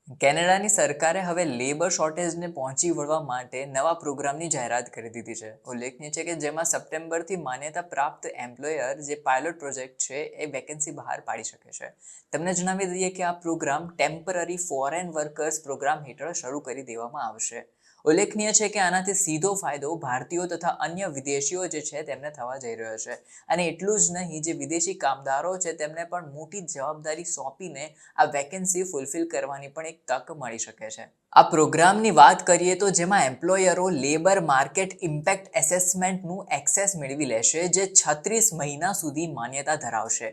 કેનેડાની સરકારે હવે લેબર શોર્ટેજને પહોંચી વળવા માટે નવા પ્રોગ્રામની જાહેરાત કરી દીધી છે. ઉલ્લેખનીય છે કે જેમાં સપ્ટેમ્બરથી માન્યતા પ્રાપ્ત એમ્પ્લોયર જે પાયલોટ પ્રોજેક્ટ છે એ વેકેન્સી બહાર પાડી શકે છે. તમને જણાવી દઈએ કે આ programme temporary foreign workers programme હેઠળ શરૂ કરી દેવામાં આવશે. ઉલ્લેખનીય છે કે આનાથી સીધો ફાયદો ભારતીયો તથા અન્ય વિદેશીઓ જે છે તેમને થવા જઈ રહ્યો છે. અને એટલું જ નહીં, જે વિદેશી કામદારો છે તેમને પણ મોટી જવાબદારી સોંપીને આ વેકેન્સી ફૂલફિલ કરવાની પણ એક તક મળી શકે છે. આ પ્રોગ્રામની વાત કરીએ તો જેમાં એમ્પ્લોયરો લેબર માર્કેટ ઇમ્પેક્ટ એસેસમેન્ટનું એક્સેસ મેળવી લેશે, જે 36 મહિના સુધી માન્યતા ધરાવશે.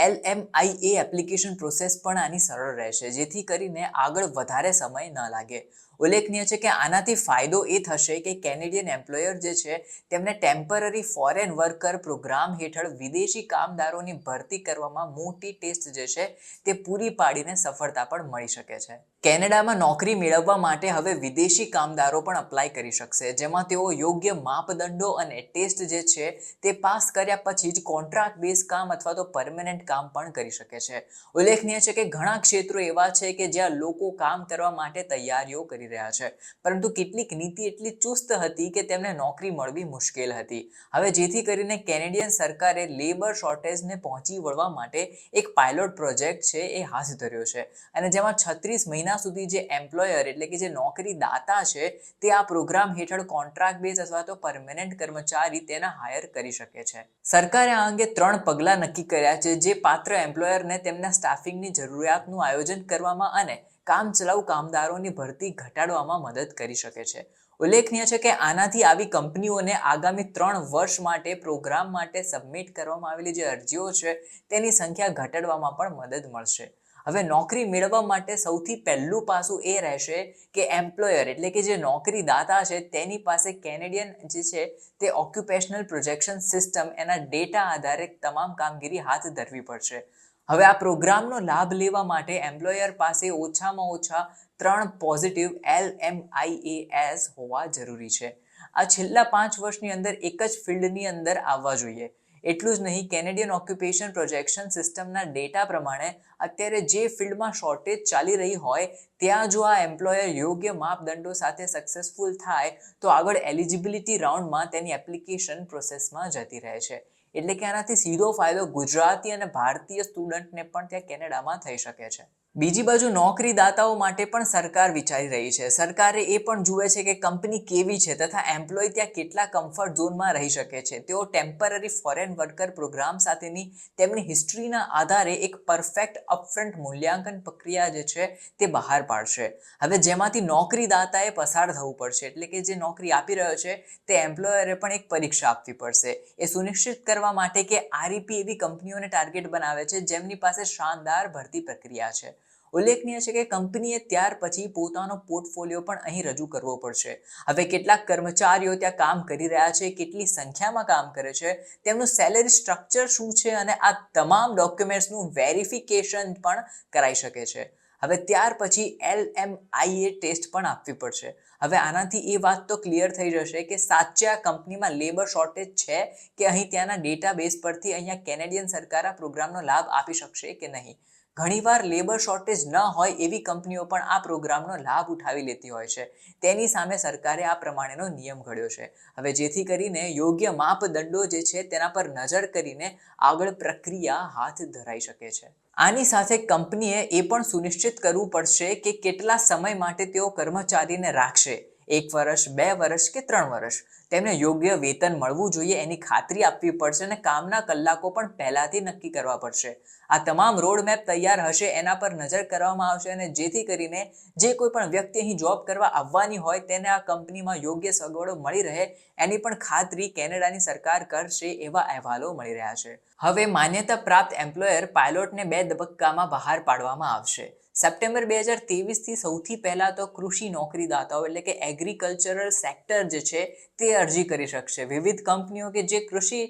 LMIA એપ્લિકેશન પ્રોસેસ પણ આની સરળ રહેશે, જેથી કરીને આગળ વધારે સમય ન લાગે. ઉલ્લેખનીય છે કે આનાથી ફાયદો એ થશે કે કેનેડિયન એમ્પ્લોયર જે છે તેમને ટેમ્પરરી ફોરેન વર્કર પ્રોગ્રામ હેઠળ વિદેશી કામદારોની ભરતી કરવામાં મોટી ટેસ્ટ જે છે તે પૂરી પાડીને સફળતા પણ મળી શકે છે. કેનેડામાં નોકરી મેળવવા માટે હવે વિદેશી કામદારો પણ અપ્લાય કરી શકશે, જેમાં તેઓ યોગ્ય માપદંડો અને ટેસ્ટ જે છે તે પાસ કર્યા પછી જ કોન્ટ્રાક્ટ બેઝ કામ અથવા તો પરમેનન્ટ કામ પણ કરી શકે છે. ઉલ્લેખનીય છે કે ઘણા ક્ષેત્રો એવા છે કે જ્યાં લોકો કામ કરવા માટે તૈયારીઓ કરી રહ્યા છે, પરંતુ કેટલીક નીતિ એટલી ચુસ્ત હતી કે તેમને નોકરી મળવી મુશ્કેલ હતી. હવે જેથી કરીને કેનેડિયન સરકારે લેબર શોર્ટેજને પહોંચી વળવા માટે એક પાયલોટ પ્રોજેક્ટ છે એ હાથ ધર્યો છે, અને જેમાં 36 મહિના સુધી જે એમ્પ્લોયર એટલે કે જે નોકરી દાતા છે તે આ પ્રોગ્રામ હેઠળ કોન્ટ્રાક્ટ બેઝ અથવા તો પરમેનન્ટ કર્મચારી તેના હાયર કરી શકે છે. સરકારે આ અંગે 3 પગલાં નક્કી કર્યા છે, જે પાત્ર એમ્પ્લોયરને તેમના સ્ટાફિંગની જરૂરિયાતનું આયોજન કરવામાં અને કામચલાઉ કામદારોની ભરતી ઘટાડવામાં મદદ કરી શકે છે. ઉલ્લેખનીય છે કે આનાથી આવી કંપનીઓને આગામી 3 વર્ષ માટે પ્રોગ્રામ માટે સબમિટ કરવામાં આવેલી જે અરજીઓ છે તેની સંખ્યા ઘટાડવામાં પણ મદદ મળશે. હવે નોકરી મેળવવા માટે સૌથી પહેલું પાસું એ રહેશે કે એમ્પ્લોયર એટલે કે જે નોકરી દાતા છે તેની પાસે કેનેડિયન જે છે તે ઓક્યુપેશનલ પ્રોજેક્શન સિસ્ટમ એના ડેટા આધારે તમામ કામગીરી હાથ ધરવી પડશે. હવે આ પ્રોગ્રામનો લાભ લેવા માટે એમ્પ્લોયર પાસે ઓછામાં ઓછા 3 પોઝિટિવ LMIAS હોવા જરૂરી છે. આ છેલ્લા 5 વર્ષની અંદર એક જ ફિલ્ડની અંદર આવવા જોઈએ. એટલું જ નહીં, કેનેડિયન ઓક્યુપેશન પ્રોજેક્શન સિસ્ટમના ડેટા પ્રમાણે અત્યારે જે ફિલ્ડમાં શોર્ટેજ ચાલી રહી હોય ત્યાં જો આ એમ્પ્લોયર યોગ્ય માપદંડો સાથે સક્સેસફુલ થાય તો આગળ એલિજિબિલિટી રાઉન્ડમાં તેની એપ્લિકેશન પ્રોસેસમાં જતી રહે છે. એટલે કે આનાથી સીધો ફાયદો ગુજરાતી અને ભારતીય સ્ટુડન્ટને પણ ત્યાં કેનેડામાં થઈ શકે છે. બીજી બાજુ નોકરીદાતાઓ માટે પણ સરકાર વિચારી રહી છે. સરકારે એ પણ જુએ છે કે કંપની કેવી છે તથા એમ્પ્લોય ત્યાં કેટલા કમ્ફર્ટ ઝોનમાં રહી શકે છે. તેઓ ટેમ્પરરી ફોરેન વર્કર પ્રોગ્રામ સાથેની તેમની હિસ્ટ્રીના આધારે એક પરફેક્ટ અપફ્રન્ટ મૂલ્યાંકન પ્રક્રિયા જે છે તે બહાર પાડશે. હવે જેમાંથી નોકરીદાતાએ પસાર થવું પડશે, એટલે કે જે નોકરી આપી રહ્યો છે તે એમ્પ્લોયરે પણ એક પરીક્ષા આપવી પડશે. એ સુનિશ્ચિત કરવા માટે કે આરઈપી એવી કંપનીઓને ટાર્ગેટ બનાવે છે જેમની પાસે શાનદાર ભરતી પ્રક્રિયા છે. ઉલ્લેખનીય છે કે કંપનીએ ત્યાર પછી પોતાનો પોર્ટફોલિયો પણ અહીં રજૂ કરવો પડશે. હવે કેટલાક કર્મચારીઓ ત્યાં કામ કરી રહ્યા છે, કેટલી સંખ્યામાં કામ કરે છે, તેમનું સેલેરી સ્ટ્રક્ચર શું છે, અને આ તમામ ડોક્યુમેન્ટ્સનું વેરિફિકેશન પણ કરાઈ શકે છે. હવે ત્યાર પછી LMIA ટેસ્ટ પણ આપવી પડશે. હવે આનાથી એ વાત તો ક્લિયર થઈ જશે કે સાચે આ કંપનીમાં લેબર શોર્ટેજ છે કે અહીં ત્યાંના ડેટાબેઝ પરથી અહીંયા કેનેડિયન સરકાર આ પ્રોગ્રામનો લાભ આપી શકશે કે નહીં. ઘણીવાર લેબર શોર્ટેજ ન હોય એવી કંપનીઓ પણ આ પ્રોગ્રામનો લાભ ઉઠાવી લેતી હોય છે. તેની સામે સરકારે આ પ્રમાણેનો નિયમ ઘડ્યો છે. હવે જેથી કરીને યોગ્ય માપદંડો જે છે તેના પર નજર કરીને આગળ પ્રક્રિયા હાથ ધરાઈ શકે છે. આની સાથે કંપનીએ એ પણ સુનિશ્ચિત કરવું પડશે કે કેટલા સમય માટે તેઓ કર્મચારીને રાખશે. 1 વર્ષ, 2 વર્ષ કે 3 વર્ષ. તેમને યોગ્ય વેતન મળવું જોઈએ એની ખાતરી આપવી પડશે અને કામના કલાકો પણ પહેલાથી નક્કી કરવા પડશે. આ તમામ રોડમેપ તૈયાર હશે, એના પર નજર કરવામાં આવશે અને જેથી કરીને જે કોઈ પણ વ્યક્તિ અહીં જોબ કરવા આવવાની હોય તેને આ કંપનીમાં યોગ્ય સગવડો મળી રહે એની પણ ખાતરી કેનેડાની સરકાર કરશે એવા અહેવાલો મળી રહ્યા છે. હવે માન્યતા પ્રાપ્ત એમ્પ્લોયર પાયલોટને 2 તબક્કામાં બહાર પાડવામાં આવશે. સપ્ટેમ્બર 2023થી સૌથી પહેલા તો કૃષિ નોકરીદાતાઓ એટલે કે એગ્રીકલ્ચરલ સેક્ટર જે છે તે અરજી કરી શકશે. વિવિધ કંપનીઓ કે જે કૃષિ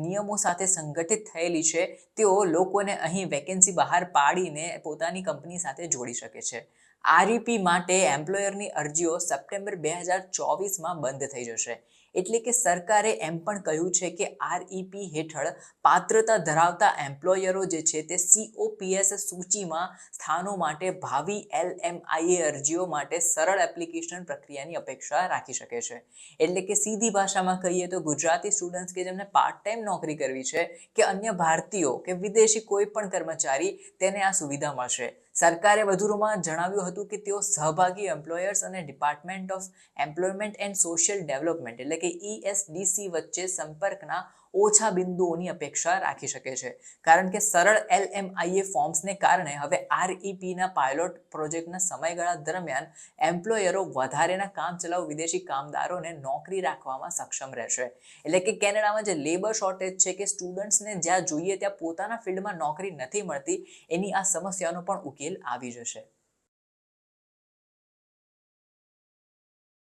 નિયમો સાથે સંગઠિત થયેલી છે તેઓ લોકોને અહીં વેકેન્સી બહાર પાડીને પોતાની કંપની સાથે જોડી શકે છે. આરઈપી માટે એમ્પ્લોયરની અરજીઓ સપ્ટેમ્બર 2024માં બંધ થઈ જશે. એટલે કે સરકારે એમ પણ કહ્યું છે કે આરઈપી હેઠળ પાત્રતા ધરાવતા એમ્પ્લોયરો જે છે તે COPS સૂચિમાં સ્થાનો માટે ભાવિ LMIA અરજીઓ માટે સરળ એપ્લિકેશન પ્રક્રિયાની અપેક્ષા રાખી શકે છે. એટલે કે સીધી ભાષામાં કહીએ તો ગુજરાતી સ્ટુડન્ટ્સ કે જેમને પાર્ટ ટાઈમ નોકરી કરવી છે કે અન્ય ભારતીયો કે વિદેશી કોઈ પણ કર્મચારી તેને આ સુવિધા મળશે. સરકારે વધુમાં જણાવ્યું હતું કે તેઓ સહભાગી એમ્પ્લોયર્સ અને department of employment and social development એટલે કે ESDC વચ્ચે સંપર્કના ઓછા બિંદુઓની અપેક્ષા રાખી શકે છે. કારણ કે સરળ LMIA ફોર્મ્સને કારણે હવે REPના પાયલોટ પ્રોજેક્ટના સમયગાળા દરમિયાન એમ્પ્લોયરો વધારેના કામચલાઉ વિદેશી કામદારોને નોકરી રાખવામાં સક્ષમ રહેશે. એટલે કે કેનેડામાં જે લેબર શોર્ટેજ છે કે સ્ટુડન્ટ્સને જ્યાં જોઈએ ત્યાં પોતાના ફિલ્ડમાં નોકરી નથી મળતી, એની આ સમસ્યાનો પણ ઉકેલ આવી જશે.